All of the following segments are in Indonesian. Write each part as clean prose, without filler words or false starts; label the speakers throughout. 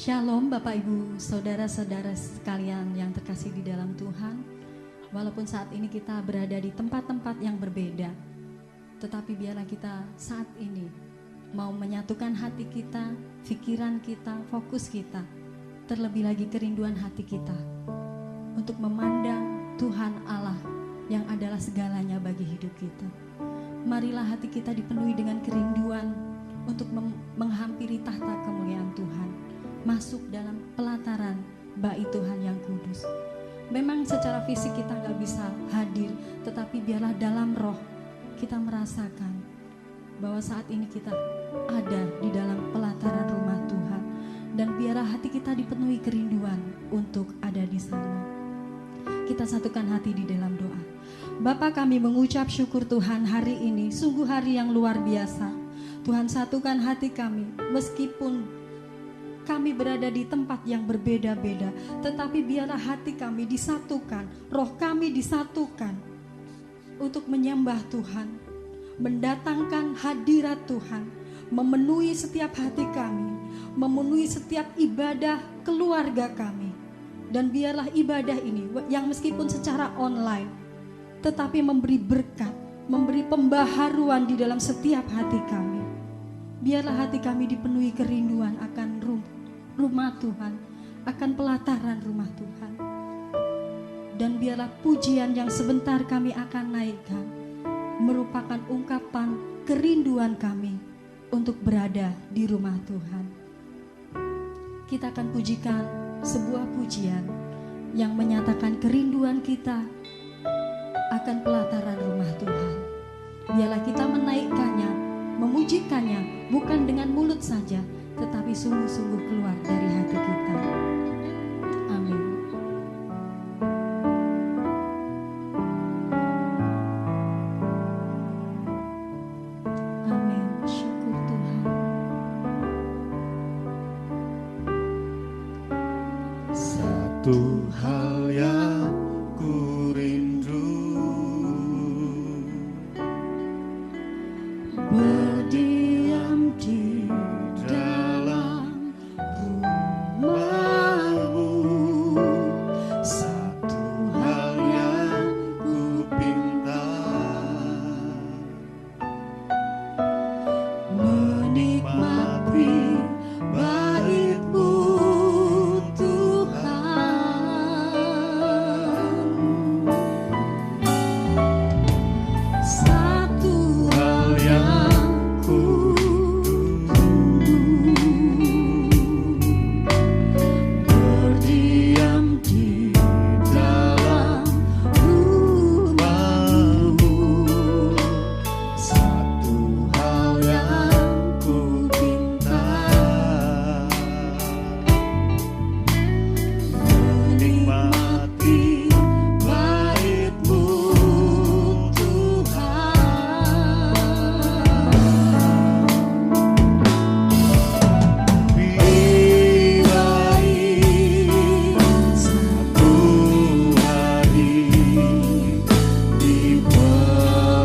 Speaker 1: Shalom Bapak Ibu, saudara-saudara sekalian yang terkasih di dalam Tuhan. Walaupun saat ini kita berada di tempat-tempat yang berbeda, tetapi biarlah kita saat ini mau menyatukan hati kita, pikiran kita, fokus kita, terlebih lagi kerinduan hati kita untuk memandang Tuhan Allah yang adalah segalanya bagi hidup kita. Marilah hati kita dipenuhi dengan kerinduan untuk menghampiri tahta kemuliaan Tuhan, masuk dalam pelataran bait Tuhan yang kudus. Memang secara fisik kita gak bisa hadir, tetapi biarlah dalam roh kita merasakan bahwa saat ini kita ada di dalam pelataran rumah Tuhan. Dan biarlah hati kita dipenuhi kerinduan untuk ada di sana. Kita satukan hati di dalam doa. Bapa, kami mengucap syukur Tuhan hari ini, sungguh hari yang luar biasa. Tuhan, satukan hati kami meskipun kami berada di tempat yang berbeda-beda, tetapi biarlah hati kami disatukan, roh kami disatukan untuk menyembah Tuhan, mendatangkan hadirat Tuhan, memenuhi setiap hati kami, memenuhi setiap ibadah keluarga kami. Dan biarlah ibadah ini yang meskipun secara online, tetapi memberi berkat, memberi pembaharuan di dalam setiap hati kami. Biarlah hati kami dipenuhi kerinduan akan rumah Tuhan, akan pelataran rumah Tuhan. Dan biarlah pujian yang sebentar kami akan naikkan merupakan ungkapan kerinduan kami untuk berada di rumah Tuhan. Kita akan pujikan sebuah pujian yang menyatakan kerinduan kita akan pelataran rumah Tuhan. Biarlah kita menaikkannya, memujikannya bukan dengan mulut saja, tetapi sungguh-sungguh keluar dari hati kita. Amin. Amin. Syukur Tuhan.
Speaker 2: Satu hal yang ku rindu, berdiam di dalam rumah-Mu. Satu hal yang ku pinta, menikmati bait-Mu Tuhan. Satu hal yang ku berdiam di dalam rumah-Mu. Satu hal yang ku pinta, menikmati bait-Mu Tuhan. Birai satu hari di pelataran-Mu,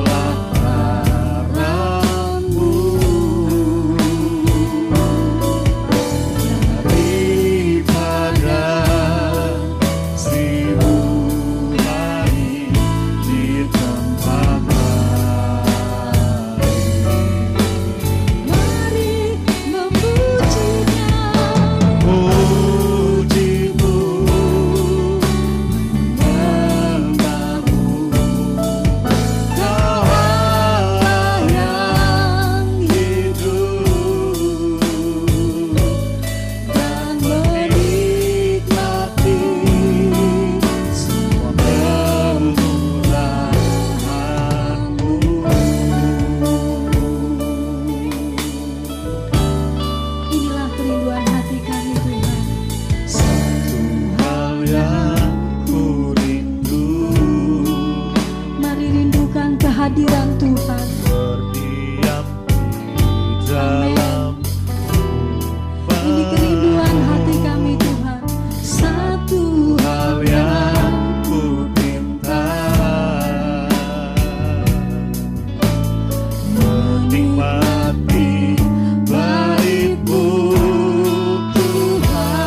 Speaker 2: daripada seribu hari di tempat lain.
Speaker 1: Mari memujinya,
Speaker 2: Puji-Mu, menyembah-Mu, Kau Allah yang hidup, dan menikmati semua kemurahan-Mu.
Speaker 1: inilah kerinduan hati kami Tuhan.
Speaker 2: Satu hal yang ku rindu,
Speaker 1: Mari rindukan kehadiran Tuhan.
Speaker 2: berdiam di dalam
Speaker 1: Ini kerinduan hati kami Tuhan.
Speaker 2: satu hal yang ku pinta, menikmati bait-Mu Tuhan.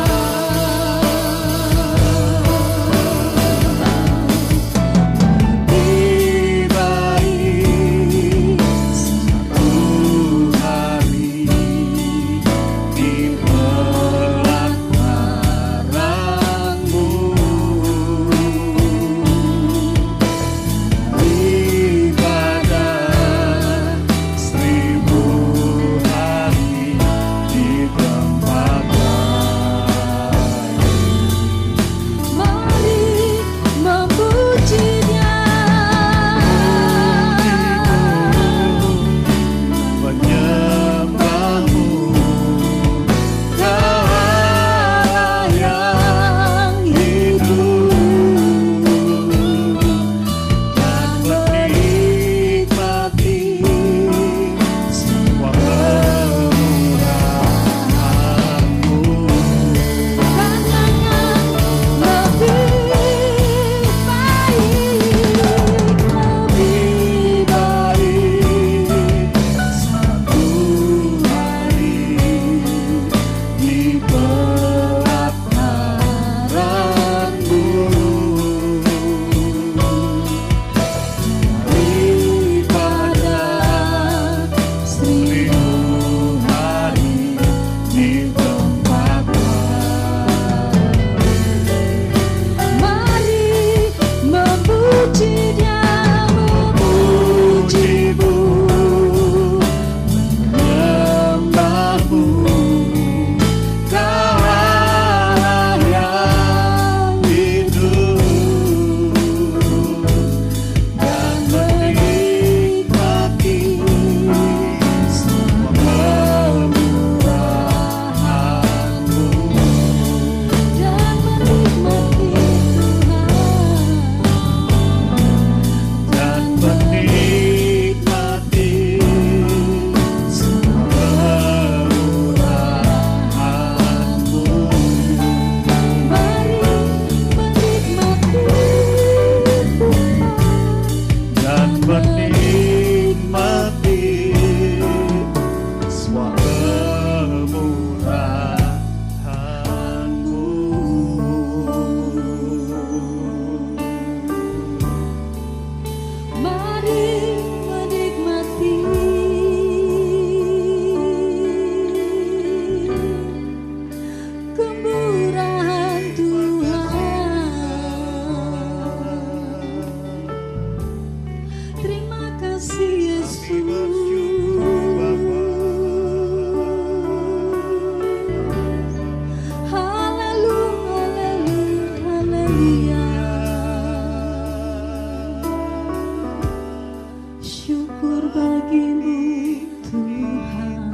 Speaker 1: bagimu Tuhan.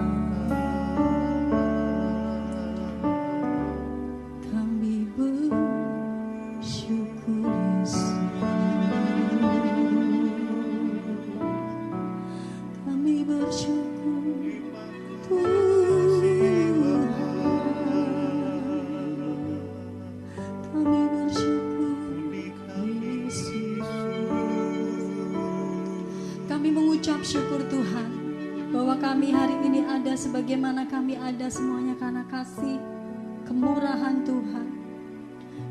Speaker 1: Kami bersyukur Yesus. Kami bersyukur Tuhan. Kami bersyukur Yesus. Kami mengucap syukur Tuhan bahwa kami hari ini ada sebagaimana kami ada semuanya karena kasih kemurahan Tuhan.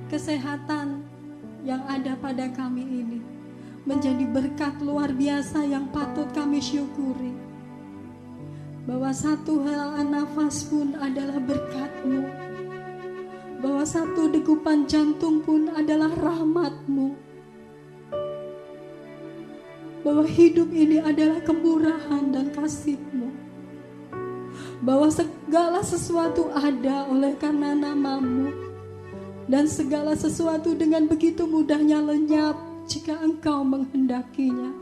Speaker 1: Kesehatan yang ada pada kami ini menjadi berkat luar biasa yang patut kami syukuri. Bahwa satu helaan nafas pun adalah berkat-Mu. Bahwa satu degupan jantung pun adalah rahmat-Mu. Bahwa hidup ini adalah kemurahan dan kasih-Mu. Bahwa segala sesuatu ada oleh karena nama-Mu. Dan segala sesuatu dengan begitu mudahnya lenyap jika Engkau menghendakinya.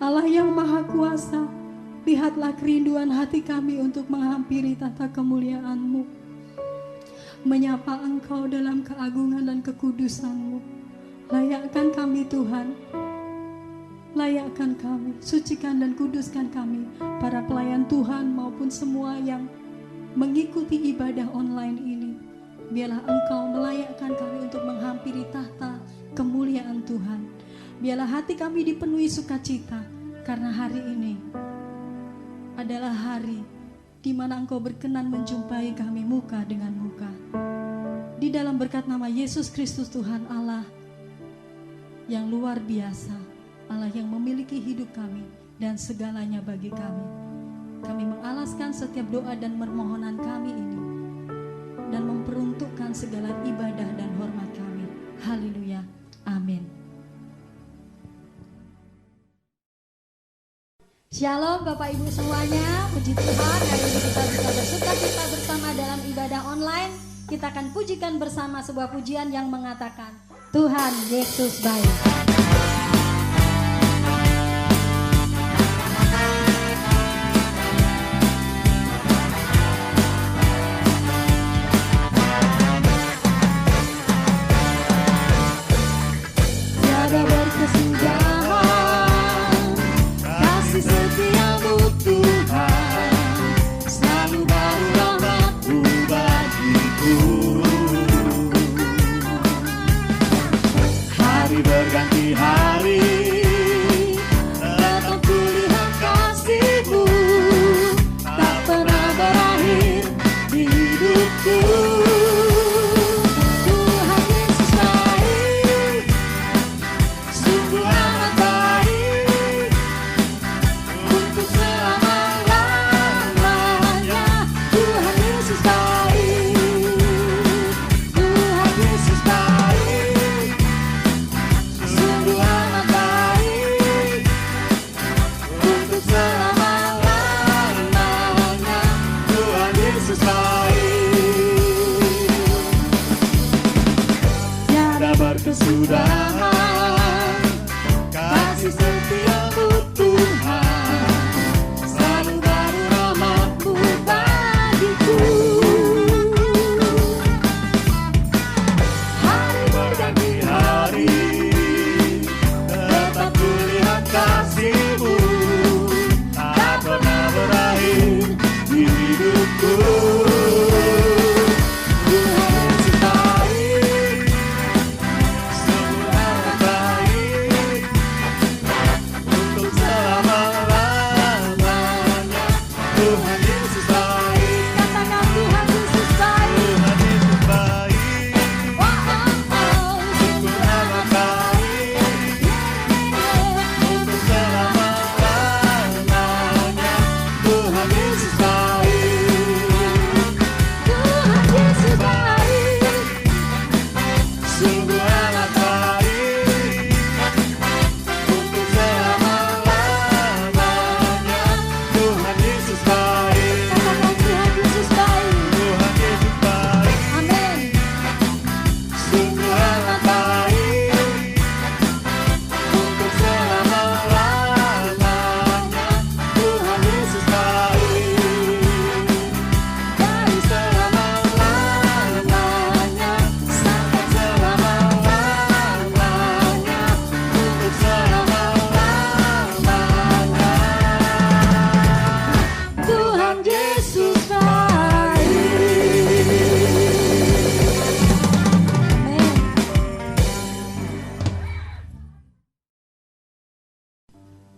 Speaker 1: Allah yang Maha Kuasa, lihatlah kerinduan hati kami untuk menghampiri tata kemuliaan-Mu. Menyapa Engkau dalam keagungan dan kekudusan-Mu. Layakkan kami Tuhan. Layakkan kami, sucikan dan kuduskan kami, para pelayan Tuhan maupun semua yang mengikuti ibadah online ini. Biarlah Engkau melayakkan kami untuk menghampiri tahta kemuliaan Tuhan. Biarlah hati kami dipenuhi sukacita, karena hari ini adalah hari di mana Engkau berkenan menjumpai kami muka dengan muka. Di dalam berkat nama Yesus Kristus Tuhan Allah yang luar biasa, Allah yang memiliki hidup kami dan segalanya bagi kami. Kami mengalaskan setiap doa dan permohonan kami ini dan memperuntukkan segala ibadah dan hormat kami. Haleluya. Amin. Shalom Bapak Ibu semuanya. Puji Tuhan, hari ini kita bisa bersuka-cita bersama dalam ibadah online. Kita akan pujikan bersama sebuah pujian yang mengatakan, Tuhan Yesus baik.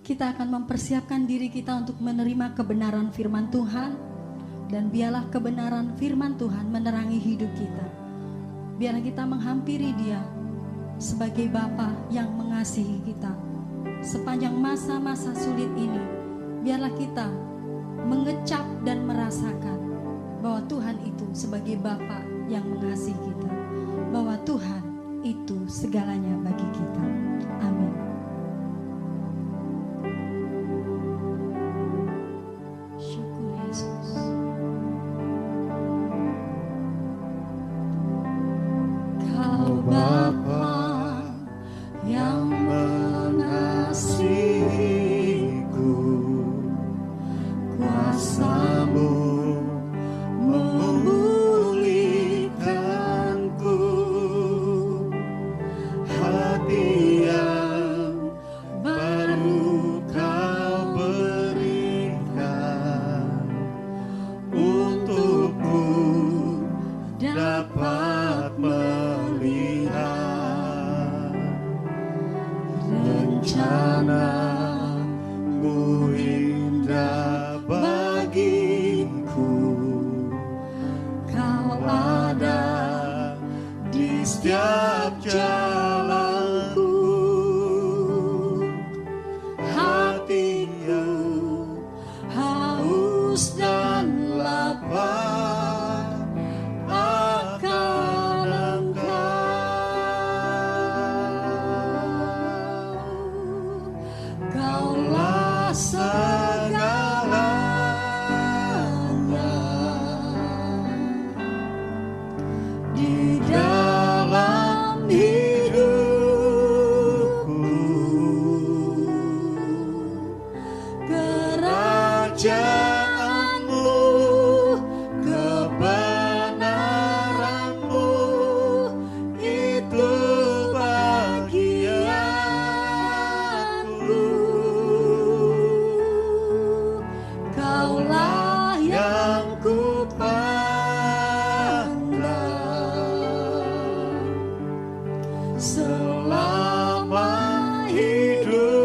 Speaker 1: kita akan mempersiapkan diri kita untuk menerima kebenaran firman Tuhan. Dan biarlah kebenaran firman Tuhan menerangi hidup kita. Biarlah kita menghampiri Dia sebagai Bapa yang mengasihi kita. Sepanjang masa-masa sulit ini, biarlah kita mengecap dan merasakan bahwa Tuhan itu sebagai Bapa yang mengasihi kita. Bahwa Tuhan itu segalanya bagi kita. Amin. Syukur Yesus. Kau Bapa yang
Speaker 2: mengasihiku, kuasa-Mu memulihkanku, hati yang baru Kau berikan, untukku dapat melihat rencana-Mu indah bagiku. Kau ada di setiap jalanku, hatiku haus dan lapar akan Engkau. Kaulah segalanya di dalam hidupku. Kerajaan-Mu, kebenaran-Mu, itu bagianku. Kaulah yang kupandang selama hidupku.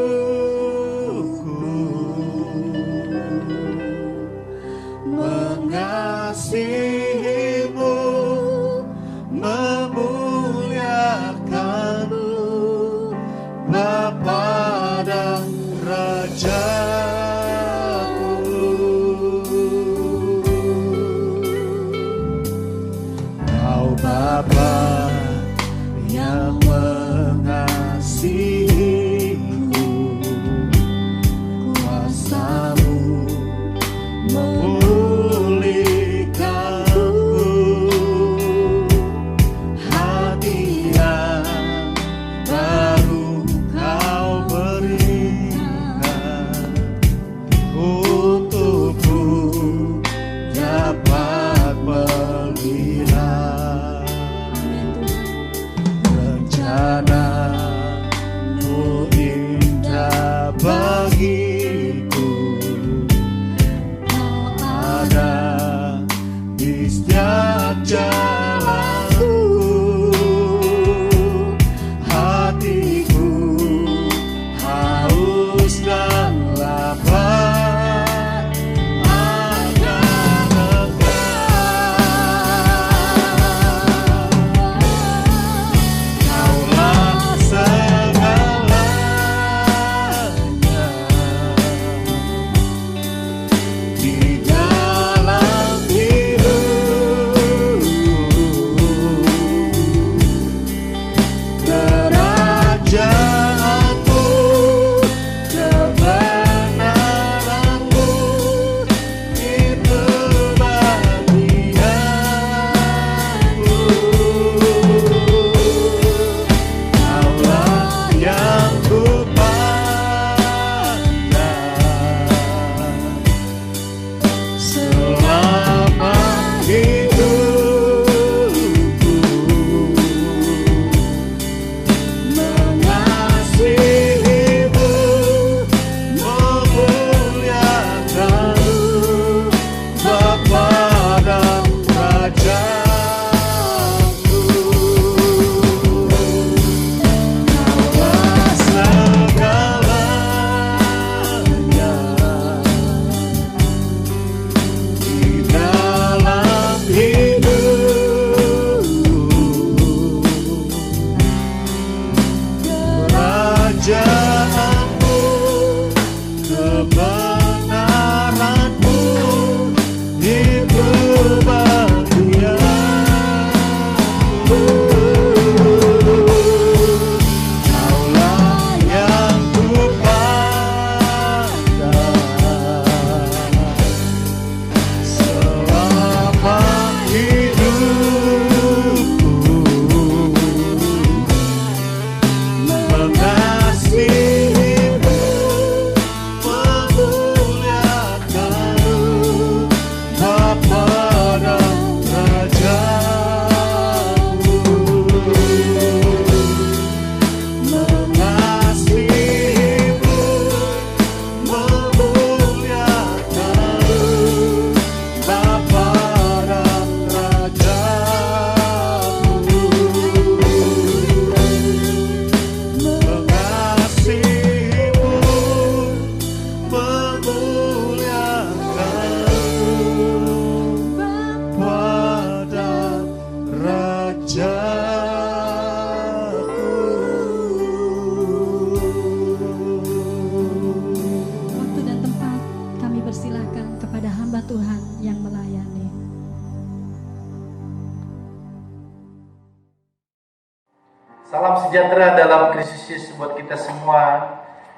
Speaker 3: sejahtera dalam Kristus buat kita semua.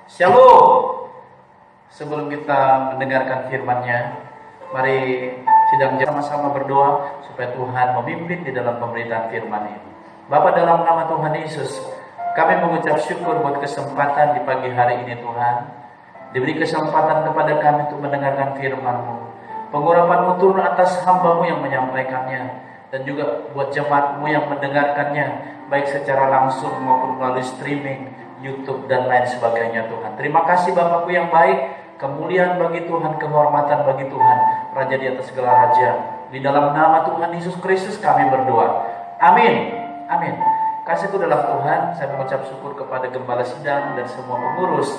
Speaker 3: Shalom. Sebelum kita mendengarkan firman-Nya, mari sidang sama-sama berdoa supaya Tuhan memimpin di dalam pemberitaan firman ini. Bapa, dalam nama Tuhan Yesus, kami mengucap syukur buat kesempatan di pagi hari ini Tuhan. Diberi kesempatan kepada kami untuk mendengarkan firman-Mu. Pengurapan-Mu turun atas hamba-Mu yang menyampaikannya. Dan juga buat jemaat-Mu yang mendengarkannya, baik secara langsung maupun melalui streaming, YouTube dan lain sebagainya Tuhan. Terima kasih Bapakku yang baik, kemuliaan bagi Tuhan, kehormatan bagi Tuhan, Raja di atas segala raja. Di dalam nama Tuhan Yesus Kristus kami berdoa. Amin. Amin. Kasihku dalam Tuhan, saya mengucap syukur kepada Gembala Sidang dan semua pengurus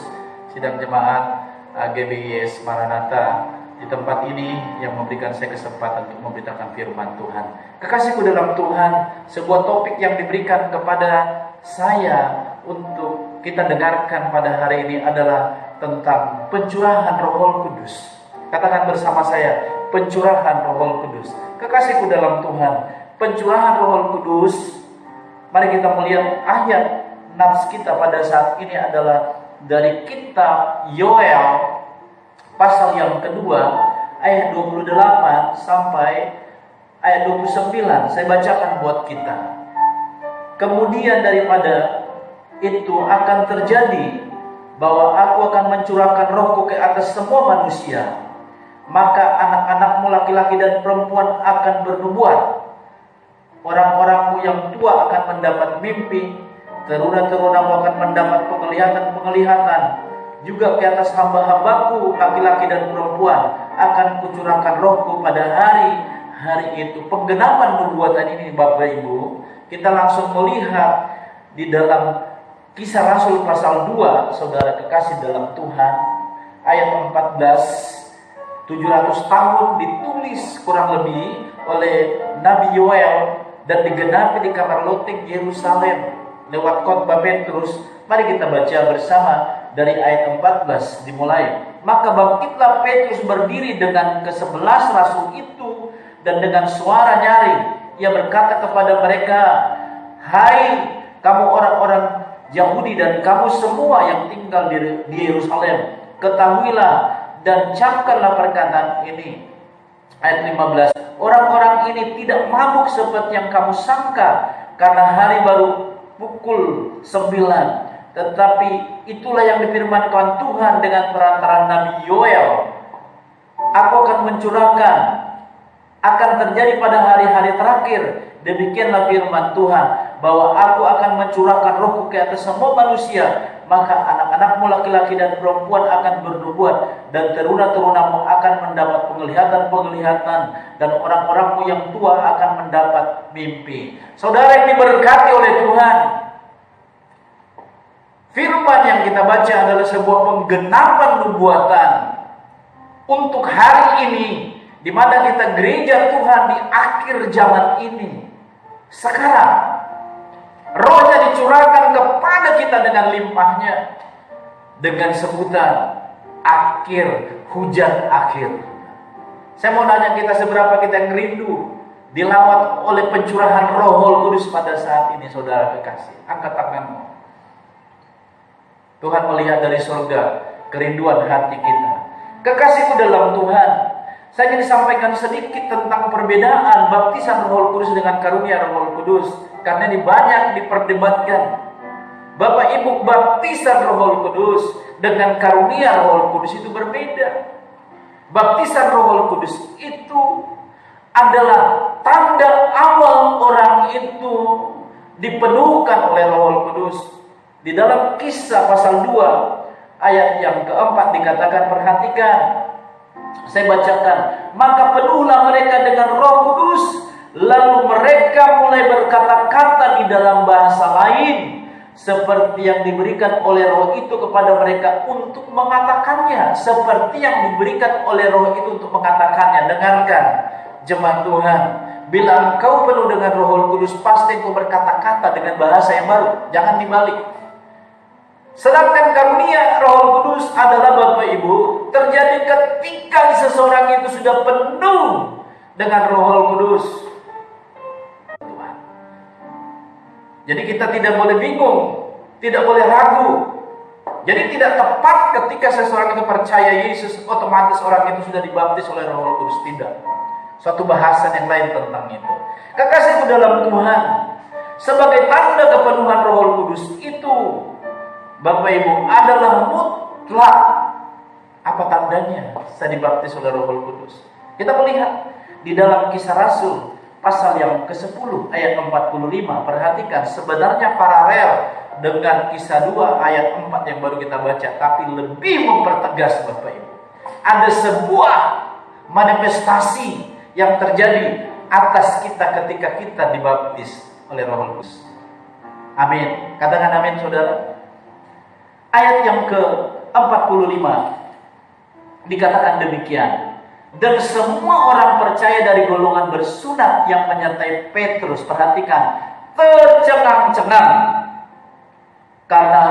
Speaker 3: Sidang Jemaat GBIS Maranatha di tempat ini yang memberikan saya kesempatan untuk memberitakan firman Tuhan. Kekasihku dalam Tuhan, sebuah topik yang diberikan kepada saya untuk kita dengarkan pada hari ini adalah tentang pencurahan Roh Kudus. Katakan bersama saya, pencurahan Roh Kudus. Kekasihku dalam Tuhan, pencurahan Roh Kudus. Mari kita melihat ayat nats kita pada saat ini adalah dari kitab Yoel pasal yang kedua, ayat 28 sampai ayat 29. Saya bacakan buat kita. Kemudian daripada itu akan terjadi bahwa aku akan mencurahkan rohku ke atas semua manusia. Maka anak-anakmu laki-laki dan perempuan akan bernubuat. Orang-orangmu yang tua akan mendapat mimpi. Teruna-terunamu akan mendapat penglihatan-penglihatan. Juga ke atas hamba-hambaku laki-laki dan perempuan akan kucurahkan rohku pada hari itu. Penggenapan nubuatan ini Bapak Ibu, kita langsung melihat di dalam Kisah Rasul pasal 2, saudara kekasih dalam Tuhan, ayat 14, 700 tahun ditulis kurang lebih oleh Nabi Yoel dan digenapi di kamar loteng Yerusalem lewat khotbah Petrus. Mari kita baca bersama dari ayat 14 dimulai. Maka bangkitlah Petrus berdiri dengan ke-11 rasul itu dan dengan suara nyaring ia berkata kepada mereka, "Hai kamu orang-orang Yahudi dan kamu semua yang tinggal di Yerusalem, ketahuilah dan camkanlah perkataan ini." Ayat 15. Orang-orang ini tidak mabuk seperti yang kamu sangka, karena hari baru pukul 9. Tetapi itulah yang difirmankan Tuhan dengan perantaraan Nabi Yoel. Aku akan mencurahkan, akan terjadi pada hari-hari terakhir. Demikianlah firman Tuhan, bahwa aku akan mencurahkan rohku ke atas semua manusia. Maka anak-anakmu laki-laki dan perempuan akan bernubuat, dan teruna-terunamu akan mendapat penglihatan-penglihatan, dan orang-orangmu yang tua akan mendapat mimpi. Saudara yang diberkati oleh Tuhan, firman yang kita baca adalah sebuah penggenapan nubuatan untuk hari ini, di mana kita gereja Tuhan di akhir zaman ini. Sekarang rohnya dicurahkan kepada kita dengan limpahnya, dengan sebutan akhir, hujan akhir. Saya mau nanya kita, seberapa kita yang rindu dilawat oleh pencurahan Roh Kudus pada saat ini, saudara kekasih? Angkat tanganmu. Tuhan melihat dari surga kerinduan hati kita. Kekasihku dalam Tuhan, saya ingin sampaikan sedikit tentang perbedaan baptisan Roh Kudus dengan karunia Roh Kudus, karena ini banyak diperdebatkan. Bapak Ibu, baptisan Roh Kudus dengan karunia Roh Kudus itu berbeda. Baptisan Roh Kudus itu adalah tanda awal orang itu dipenuhkan oleh Roh Kudus. Di dalam Kisah pasal 2 ayat yang keempat dikatakan, perhatikan, saya bacakan. Maka penuhlah mereka dengan Roh Kudus, lalu mereka mulai berkata-kata di dalam bahasa lain, seperti yang diberikan oleh Roh itu kepada mereka untuk mengatakannya. Seperti yang diberikan oleh Roh itu untuk mengatakannya. Dengarkan jemaat Tuhan, bila engkau penuh dengan Roh Kudus, pasti engkau berkata-kata dengan bahasa yang baru. Jangan dibalik. Sedangkan karunia Roh Kudus adalah, Bapak Ibu, terjadi ketika seseorang itu sudah penuh dengan Roh Kudus. Jadi kita tidak boleh bingung, tidak boleh ragu. Jadi tidak tepat ketika seseorang itu percaya Yesus, otomatis orang itu sudah dibaptis oleh Roh Kudus. Tidak. Suatu bahasan yang lain tentang itu. Kekasihku dalam Tuhan, sebagai tanda kepenuhan Roh Kudus itu, Bapak Ibu, adalah mutlak. Apa tandanya? Saya dibaptis oleh Roh Kudus. Kita melihat di dalam Kisah Rasul pasal yang ke-10 ayat 45. Perhatikan, sebenarnya paralel dengan Kisah 2 ayat 4 yang baru kita baca, tapi lebih mempertegas Bapak Ibu. Ada sebuah manifestasi yang terjadi atas kita ketika kita dibaptis oleh Roh Kudus. Amin. Katakan amin, saudara. Ayat yang ke-45 dikatakan demikian. Dan semua orang percaya dari golongan bersunat yang menyertai Petrus, perhatikan, tercengang-cengang karena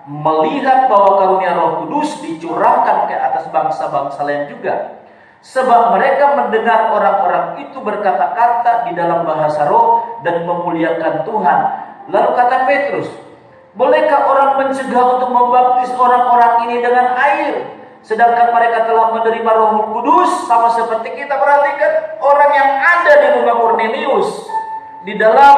Speaker 3: melihat bahwa karunia Roh Kudus dicurahkan ke atas bangsa-bangsa lain juga. Sebab mereka mendengar orang-orang itu berkata-kata di dalam bahasa roh dan memuliakan Tuhan. Lalu kata Petrus, bolehkah orang mencegah untuk membaptis orang-orang ini dengan air, sedangkan mereka telah menerima Roh Kudus sama seperti kita? Perhatikan orang yang ada di rumah Kornelius di dalam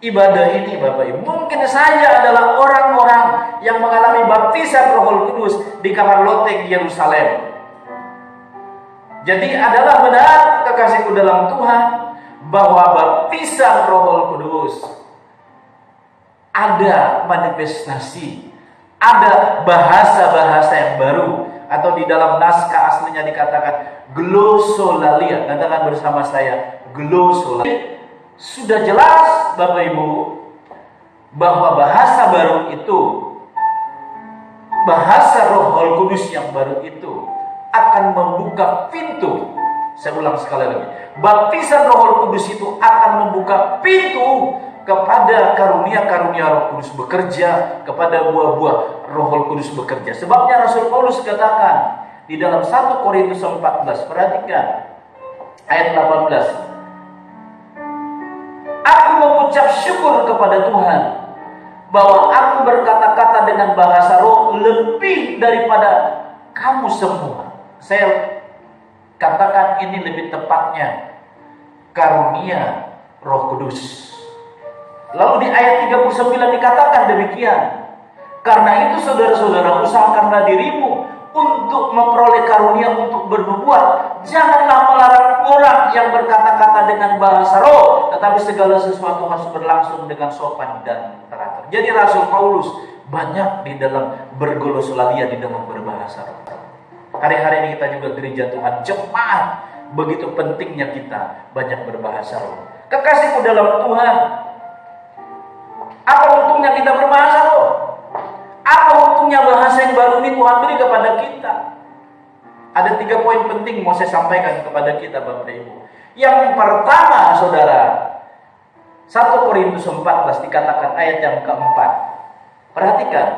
Speaker 3: ibadah ini, Bapak Ibu, mungkin saja adalah orang-orang yang mengalami baptisan Roh Kudus di kamar loteng Yerusalem. Jadi adalah benar, kekasihku dalam Tuhan, bahwa baptisan Roh Kudus ada manifestasi, ada bahasa-bahasa yang baru, atau di dalam naskah aslinya dikatakan glosolalia. Katakan bersama saya, glosolalia. Sudah jelas Bapak Ibu bahwa bahasa baru itu, bahasa Roh Kudus yang baru itu akan membuka pintu. Saya ulang sekali lagi, baptisan Roh Kudus itu akan membuka pintu kepada karunia-karunia Roh Kudus bekerja, kepada buah-buah Roh Kudus bekerja. Sebabnya Rasul Paulus katakan di dalam 1 Korintus 14, perhatikan ayat 18. Aku mengucap syukur kepada Tuhan bahwa aku berkata-kata dengan bahasa roh lebih daripada kamu semua. Saya katakan ini lebih tepatnya karunia Roh Kudus. Lalu di ayat 39 dikatakan demikian. Karena itu saudara-saudara, usahakanlah dirimu untuk memperoleh karunia untuk bernubuat. Janganlah melarang orang yang berkata-kata dengan bahasa roh, tetapi segala sesuatu harus berlangsung dengan sopan dan teratur. Jadi Rasul Paulus banyak di dalam bergolosolalia, di dalam berbahasa roh. Hari-hari ini kita juga gereja Tuhan, jemaat, begitu pentingnya kita banyak berbahasa roh. Kekasihku dalam Tuhan, apa untungnya kita berbahasa roh? Apa untungnya bahasa yang baru ini Tuhan beri kepada kita? Ada 3 poin penting mau saya sampaikan kepada kita, Bapak Ibu. Yang pertama, saudara, 1 Korintus 14 dikatakan ayat yang keempat. Perhatikan,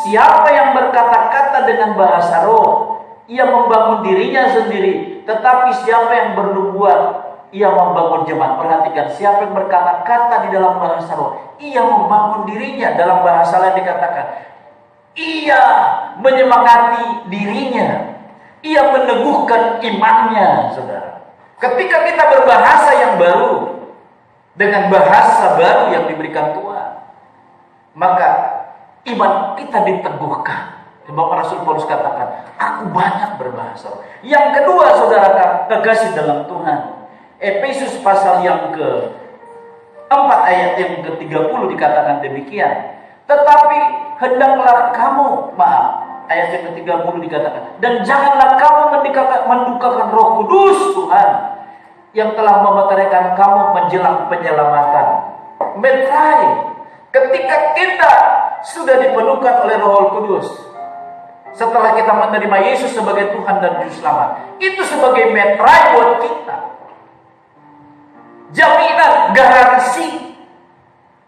Speaker 3: siapa yang berkata-kata dengan bahasa roh, ia membangun dirinya sendiri, tetapi siapa yang bernubuat, ia membangun jemaat. Perhatikan, siapa yang berkata-kata di dalam bahasa roh, ia membangun dirinya. Dalam bahasa lain dikatakan, ia menyemangati dirinya, ia meneguhkan imannya, saudara. Ketika kita berbahasa yang baru, dengan bahasa baru yang diberikan Tuhan, maka iman kita diteguhkan. Sebab Rasul Paulus katakan, aku banyak berbahasa. Yang kedua, saudara kekasih dalam Tuhan, Efesus pasal yang ke-4 ayat yang ke-30 dikatakan demikian. Tetapi hendaklah kamu, ayat yang ke-30 dikatakan, dan janganlah kamu mendukakan Roh Kudus Tuhan yang telah memeteraikan kamu menjelang penyelamatan. Metrai, ketika kita sudah dipenuhkan oleh Roh Kudus, setelah kita menerima Yesus sebagai Tuhan dan Juru Selamat, itu sebagai metrai buat kita, jaminan, garansi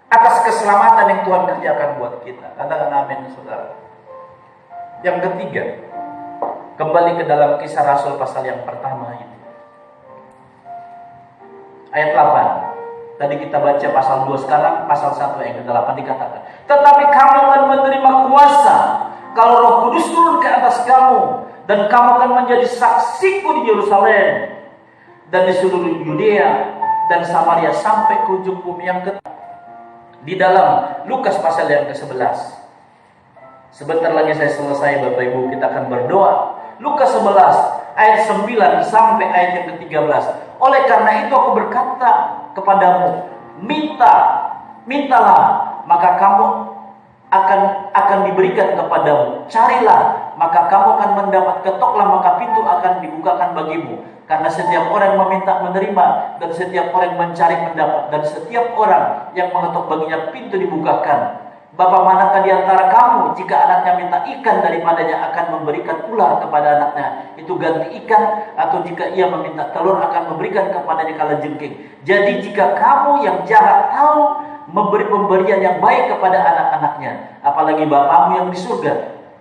Speaker 3: atas keselamatan yang Tuhan kerjakan buat kita. Katakan amin, saudara. Yang ketiga, kembali ke dalam Kisah Rasul pasal yang pertama ini, ayat 8. Tadi kita baca pasal 2, sekarang pasal 1 ayat ke-8 dikatakan, tetapi kamu akan menerima kuasa kalau Roh Kudus turun ke atas kamu, dan kamu akan menjadi saksiku di Yerusalem dan di seluruh Yudea dan Samaria sampai ke ujung bumi yang ketiga. Di dalam Lukas pasal yang ke-11. Sebentar lagi saya selesai Bapak Ibu, kita akan berdoa. Lukas 11 ayat 9 sampai ayat yang ke-13. Oleh karena itu aku berkata kepadamu, mintalah, maka kamu akan diberikan kepadamu. Carilah, maka kamu akan mendapat. Ketoklah, maka pintu akan dibukakan bagimu. Karena setiap orang meminta menerima, dan setiap orang mencari mendapat, dan setiap orang yang mengetok baginya pintu dibukakan. Bapa manakah di antara kamu, jika anaknya minta ikan daripadanya, akan memberikan ular kepada anaknya itu ganti ikan, atau jika ia meminta telur, akan memberikan kepadanya kalajengking. Jadi jika kamu yang jahat tahu memberi pemberian yang baik kepada anak-anaknya, apalagi Bapamu yang di surga,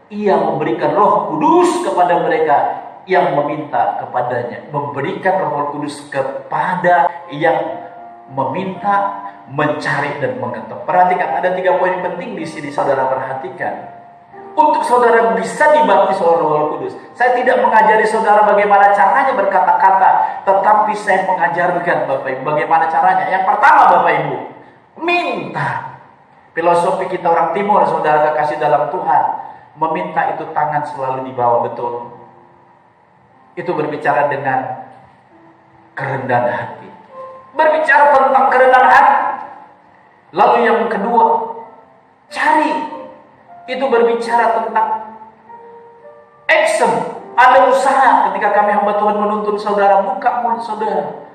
Speaker 3: ia memberikan Roh Kudus kepada mereka yang meminta kepadanya. Memberikan Roh Kudus kepada yang meminta, mencari, dan mengetok. Perhatikan, ada 3 poin penting di sini, saudara perhatikan. Untuk saudara bisa dibaptis oleh Roh Kudus, saya tidak mengajari saudara bagaimana caranya berkata-kata, tetapi saya mengajarkan Bapak Ibu bagaimana caranya. Yang pertama Bapak Ibu, minta. Filosofi kita orang timur, saudara kekasih dalam Tuhan, meminta itu tangan selalu di bawah, betul. Itu berbicara dengan kerendahan hati. Berbicara tentang kerendahan hati. Lalu yang kedua, cari. Itu berbicara tentang action. Ada usaha. Ketika kami hamba Tuhan menuntun saudara, buka mulut saudara,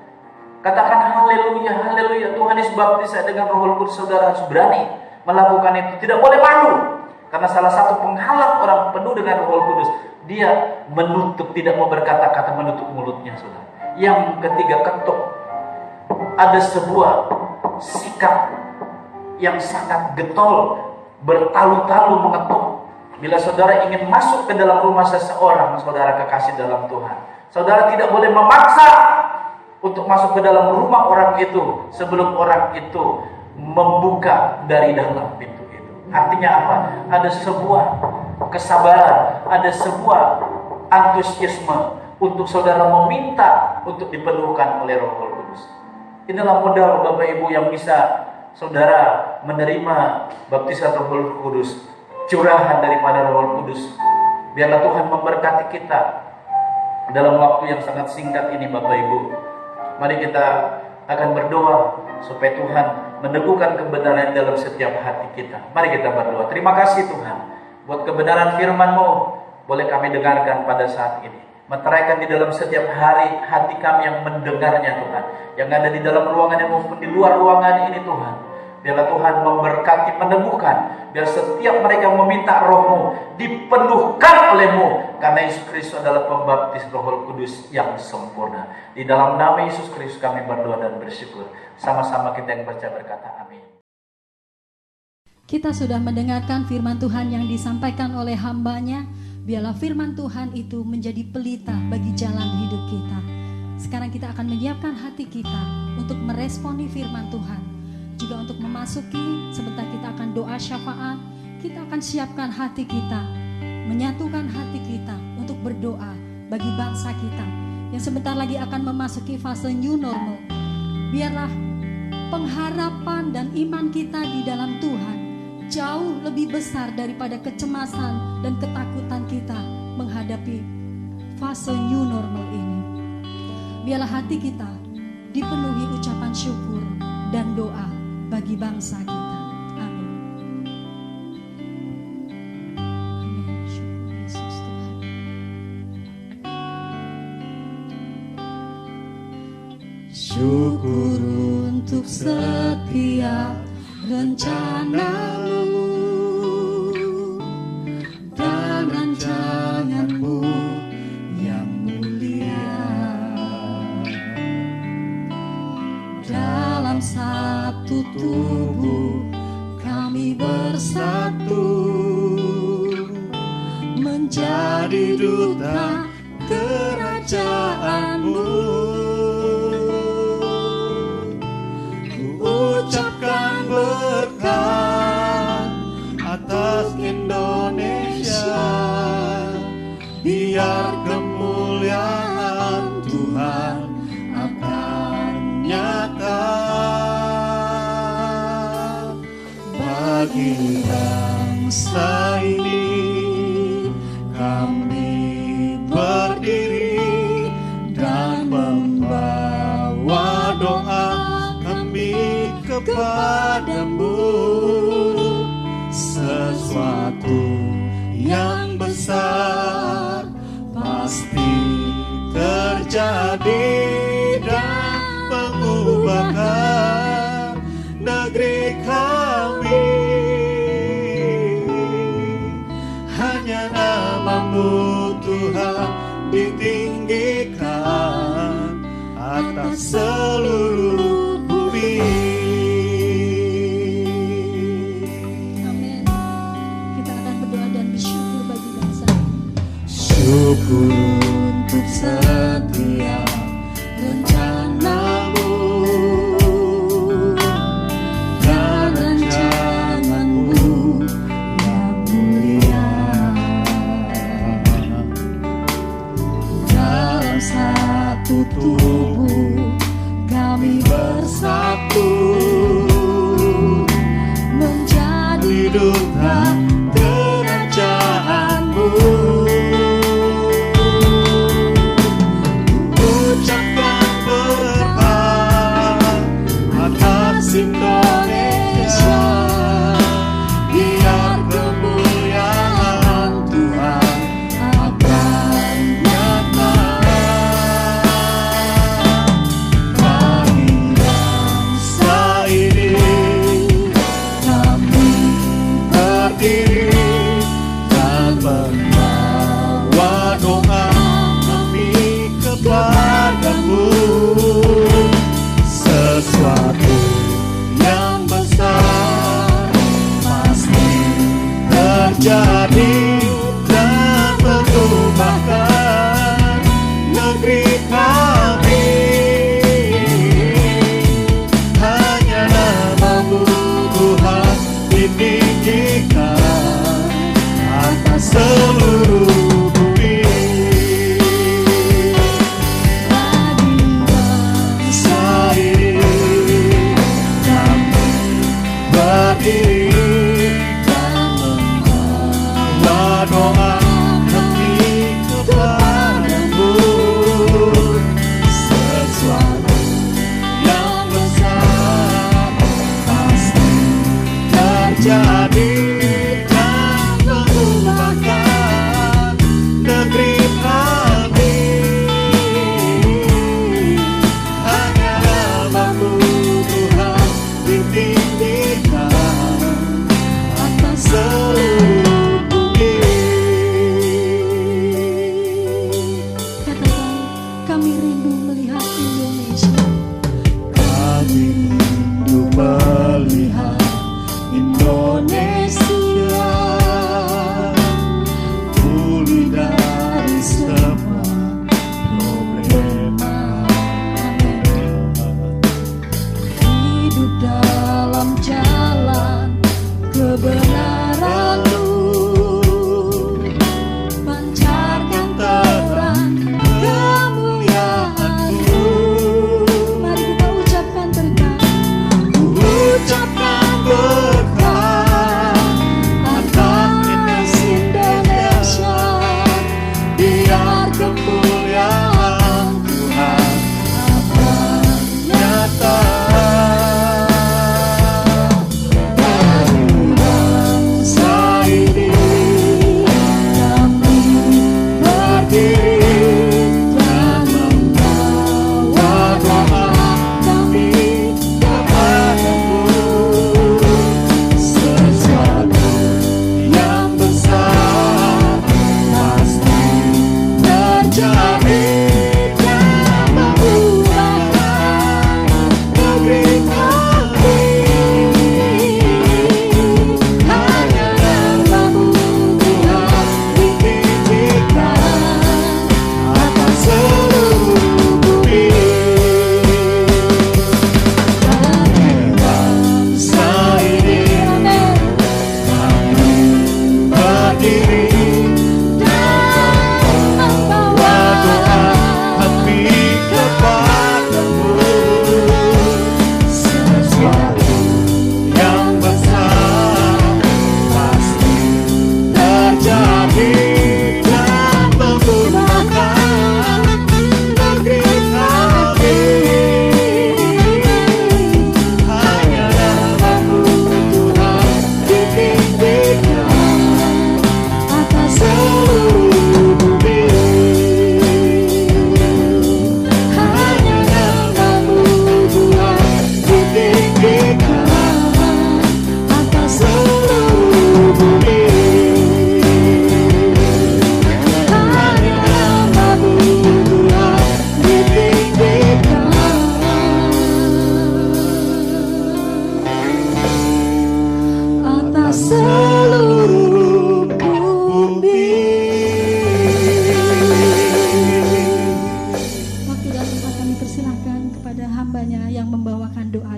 Speaker 3: katakan haleluya, haleluya. Tuhan Yesus baptis saya dengan Roh Kudus. Saudara harus berani melakukan itu. Tidak boleh malu. Karena salah satu penghalang orang penuh dengan Roh Kudus, dia menutup, tidak mau berkata-kata, menutup mulutnya, saudara. Yang ketiga, ketuk. Ada sebuah sikap yang sangat getol, bertalu-talu mengetuk. Bila saudara ingin masuk ke dalam rumah seseorang, saudara kekasih dalam Tuhan, saudara tidak boleh memaksa untuk masuk ke dalam rumah orang itu sebelum orang itu membuka dari dalam pintu itu. Artinya apa? Ada sebuah kesabaran, ada sebuah antusiasme untuk saudara meminta untuk dipenuhkan oleh Roh Kudus. Inilah modal Bapak Ibu yang bisa saudara menerima baptisan Roh Kudus, curahan daripada Roh Kudus. Biarlah Tuhan memberkati kita dalam waktu yang sangat singkat ini Bapak Ibu. Mari kita akan berdoa supaya Tuhan meneguhkan kebenaran dalam setiap hati kita. Mari kita berdoa. Terima kasih Tuhan buat kebenaran firman-Mu, boleh kami dengarkan pada saat ini. Meteraikan di dalam setiap hari hati kami yang mendengarnya Tuhan, yang ada di dalam ruangan maupun di luar ruangan ini Tuhan. Biarlah Tuhan memberkati, meneguhkan, biar setiap mereka meminta Roh-Mu dipenuhkan oleh-Mu, karena Yesus Kristus adalah pembaptis Roh Kudus yang sempurna. Di dalam nama Yesus Kristus kami berdoa dan bersyukur. Sama-sama kita yang percaya berkata amin.
Speaker 1: Kita sudah mendengarkan firman Tuhan yang disampaikan oleh hamba-Nya. Biarlah firman Tuhan itu menjadi pelita bagi jalan hidup kita. Sekarang kita akan menyiapkan hati kita untuk meresponi firman Tuhan. Juga untuk memasuki, sebentar kita akan doa syafaat. Kita akan siapkan hati kita, menyatukan hati kita untuk berdoa bagi bangsa kita yang sebentar lagi akan memasuki fase new normal. Biarlah pengharapan dan iman kita di dalam Tuhan jauh lebih besar daripada kecemasan dan ketakutan kita menghadapi fase new normal ini. Biarlah hati kita dipenuhi ucapan syukur dan doa bagi bangsa kita. Amin. Amin. Syukur Yesus Tuhan. Syukur untuk setiap rencana-Mu dan rancangan-Mu yang mulia. Dalam satu tubuh kami bersatu menjadi duta kerajaan-Mu.
Speaker 2: berkat atas Indonesia, biar kemuliaan Tuhan akan nyata bagi bangsa ini. Kami berdiri dan membawa doa kami kepadamu. Sesuatu yang besar pasti terjadi dan mengubahkan negeri kami. Hanya namamu Tuhan ditinggikan atas seluruh bumi.
Speaker 1: Amin. Kita akan berdoa dan bersyukur bagi bangsa.
Speaker 2: Syukur untuk setiap rencanamu dan rancanganmu yang mulia. Dalam satu tubuh kami bersatu menjadi duta kerajaanmu. Ucapkan berkat atas Indonesia, biar kemuliaan Tuhan akan nyata bagi bangsa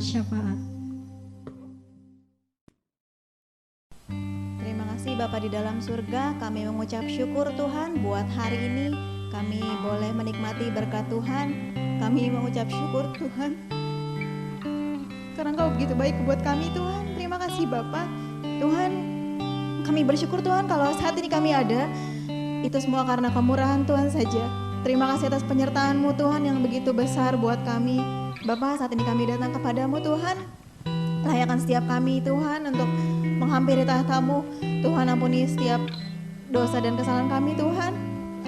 Speaker 1: doa syafaat.
Speaker 4: Terima kasih Bapa di dalam surga, kami mengucap syukur Tuhan buat hari ini kami boleh menikmati berkat Tuhan. Kami mengucap syukur Tuhan karena Engkau begitu baik buat kami Tuhan. Terima kasih Bapa. Tuhan, kami bersyukur Tuhan kalau saat ini kami ada, itu semua karena kemurahan Tuhan saja. Terima kasih atas penyertaan-Mu Tuhan yang begitu besar buat kami. Bapa, saat ini kami datang kepadamu Tuhan. Layakan setiap kami Tuhan untuk menghampiri tahta-Mu. Tuhan, ampuni setiap dosa dan kesalahan kami Tuhan.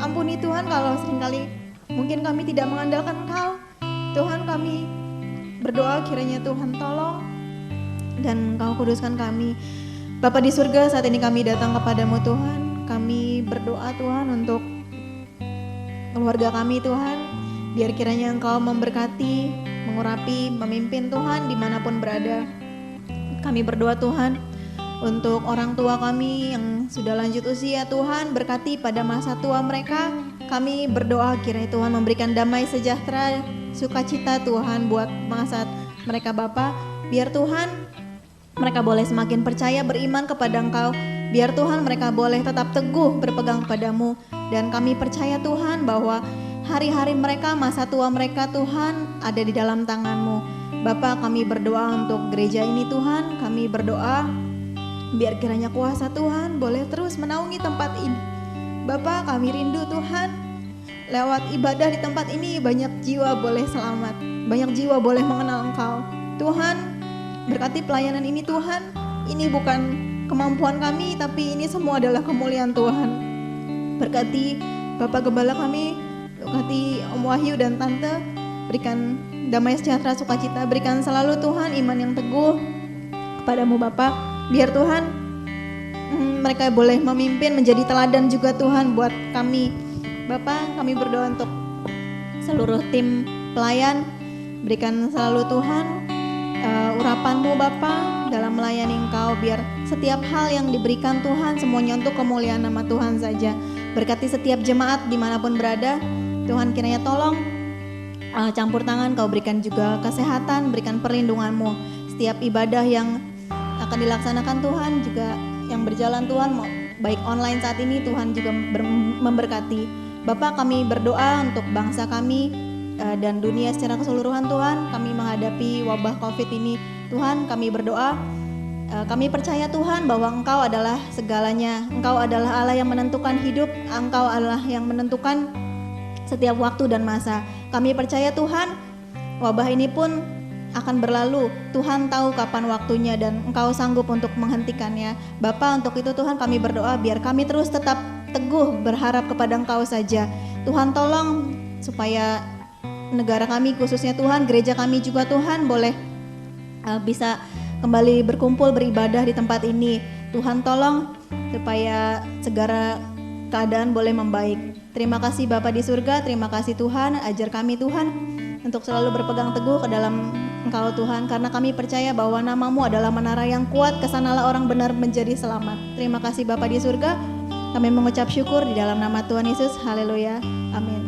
Speaker 4: Ampuni Tuhan kalau seringkali mungkin kami tidak mengandalkan Engkau. Tuhan, kami berdoa kiranya Tuhan tolong dan Engkau kuduskan kami. Bapa di surga, saat ini kami datang kepadamu Tuhan. Kami berdoa Tuhan untuk keluarga kami Tuhan. Biar kiranya Engkau memberkati, mengurapi, memimpin Tuhan dimanapun berada. Kami berdoa Tuhan untuk orang tua kami yang sudah lanjut usia Tuhan. Berkati pada masa tua mereka. Kami berdoa kiranya Tuhan memberikan damai sejahtera, sukacita Tuhan buat masa mereka Bapa. Biar Tuhan mereka boleh semakin percaya beriman kepada Engkau. Biar Tuhan mereka boleh tetap teguh berpegang kepadamu. Dan kami percaya Tuhan bahwa hari-hari mereka, masa tua mereka Tuhan ada di dalam tangan-Mu. Bapa, kami berdoa untuk gereja ini Tuhan. Kami berdoa biar kiranya kuasa Tuhan boleh terus menaungi tempat ini. Bapa, kami rindu Tuhan, lewat ibadah di tempat ini banyak jiwa boleh selamat, banyak jiwa boleh mengenal Engkau. Tuhan, berkati pelayanan ini Tuhan. Ini bukan kemampuan kami, tapi ini semua adalah kemuliaan Tuhan. Berkati Bapak Gembala kami, berkati Om Wahyu dan Tante. Berikan damai sejahtera sukacita. Berikan selalu Tuhan iman yang teguh kepadamu Bapak. Biar Tuhan mereka boleh memimpin, menjadi teladan juga Tuhan buat kami. Bapak, kami berdoa untuk seluruh tim pelayan. Berikan selalu Tuhan urapan-Mu Bapa dalam melayani Engkau. Biar setiap hal yang diberikan Tuhan semuanya untuk kemuliaan nama Tuhan saja. Berkati setiap jemaat dimanapun berada. Tuhan, kiranya tolong campur tangan, Kau berikan juga kesehatan, berikan perlindungan-Mu. Setiap ibadah yang akan dilaksanakan Tuhan, juga yang berjalan Tuhan, baik online saat ini Tuhan juga memberkati. Bapak, kami berdoa untuk bangsa kami dan dunia secara keseluruhan Tuhan. Kami menghadapi wabah COVID ini Tuhan, kami berdoa, kami percaya Tuhan bahwa Engkau adalah segalanya. Engkau adalah Allah yang menentukan hidup, Engkau adalah yang menentukan setiap waktu dan masa. Kami percaya Tuhan, wabah ini pun akan berlalu. Tuhan tahu kapan waktunya dan Engkau sanggup untuk menghentikannya. Bapa, untuk itu Tuhan kami berdoa biar kami terus tetap teguh berharap kepada Engkau saja. Tuhan tolong supaya negara kami khususnya Tuhan, gereja kami juga Tuhan boleh bisa kembali berkumpul beribadah di tempat ini. Tuhan tolong supaya segala keadaan boleh membaik. Terima kasih Bapa di surga, terima kasih Tuhan, ajar kami Tuhan untuk selalu berpegang teguh ke dalam Engkau Tuhan, karena kami percaya bahwa nama-Mu adalah menara yang kuat, kesanalah orang benar menjadi selamat. Terima kasih Bapa di surga, kami mengucap syukur di dalam nama Tuhan Yesus, haleluya, amin.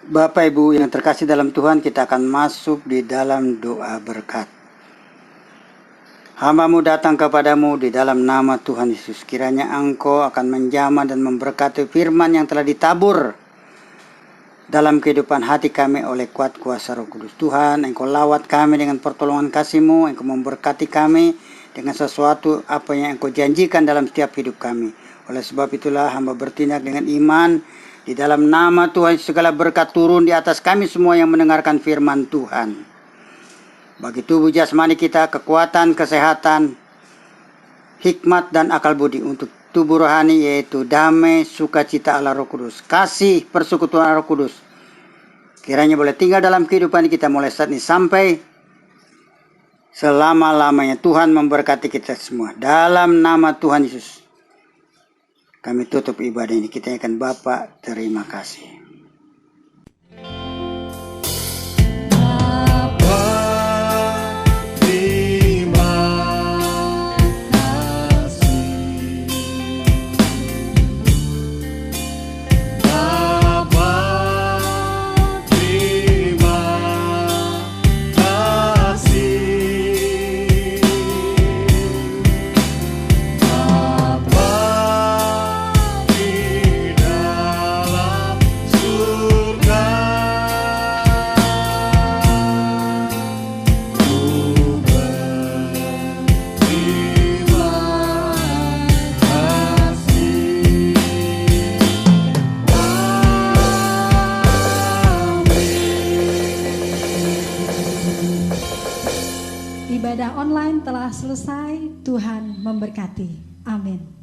Speaker 5: Bapak Ibu yang terkasih dalam Tuhan, kita akan masuk di dalam doa berkat. Hamba-Mu datang kepadamu di dalam nama Tuhan Yesus. Kiranya Engkau akan menjamah dan memberkati firman yang telah ditabur dalam kehidupan hati kami oleh kuat kuasa Roh Kudus. Tuhan, Engkau lawat kami dengan pertolongan kasih-Mu, Engkau memberkati kami dengan sesuatu apa yang Engkau janjikan dalam setiap hidup kami. Oleh sebab itulah hamba bertindak dengan iman. Di dalam nama Tuhan, segala berkat turun di atas kami semua yang mendengarkan firman Tuhan. Bagi tubuh jasmani kita, kekuatan, kesehatan, hikmat dan akal budi. Untuk tubuh rohani yaitu damai, sukacita Allah Roh Kudus, kasih, persekutuan Roh Kudus. Kiranya boleh tinggal dalam kehidupan kita mulai saat ini sampai selama-lamanya. Tuhan memberkati kita semua. Dalam nama Tuhan Yesus kami tutup ibadah ini. Kita akan Bapa, terima kasih.
Speaker 2: Terima kasih.
Speaker 1: telah selesai. Tuhan memberkati. Amin.